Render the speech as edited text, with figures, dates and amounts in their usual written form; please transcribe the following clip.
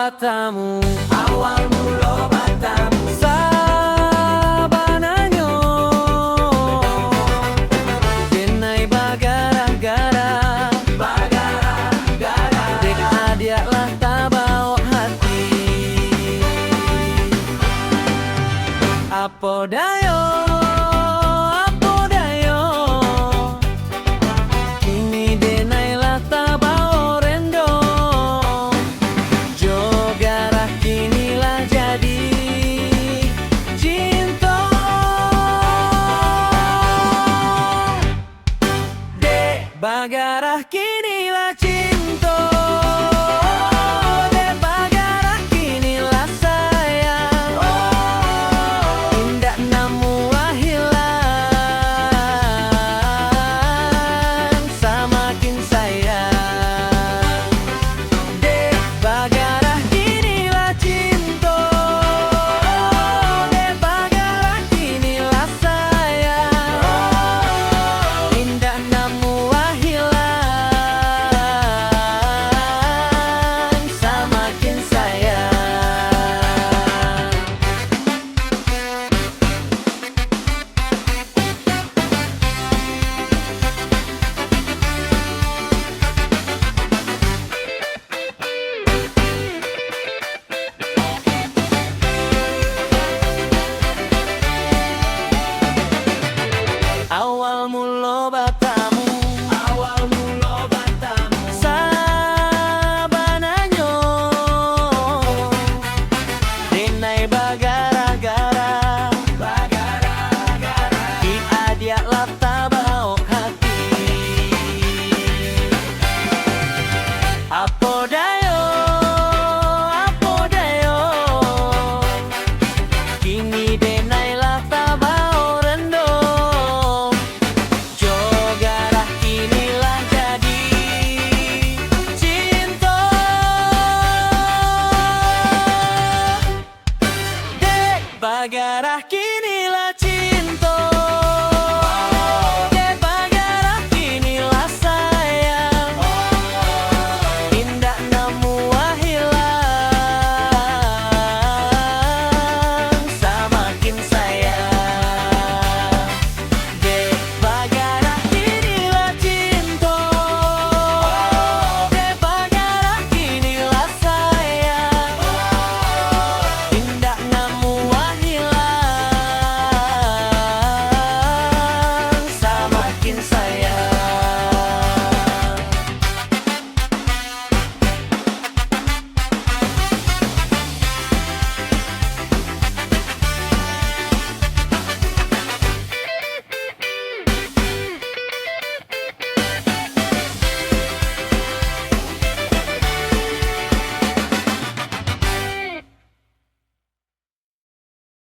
batamu, awal mula batamu sabananyo denai bagara-gara dek adiak lah tabao hati apo dayo kini denai lah tabao rendo jogara kini lah jadi cinta dek bagara kini lah cinta dek bagara kini lah sayang indah namu hilang semakin sayang dek bagara kini lah cinta dek bagara kini lah sayang indah namu hilang semakin sayang. Awal mula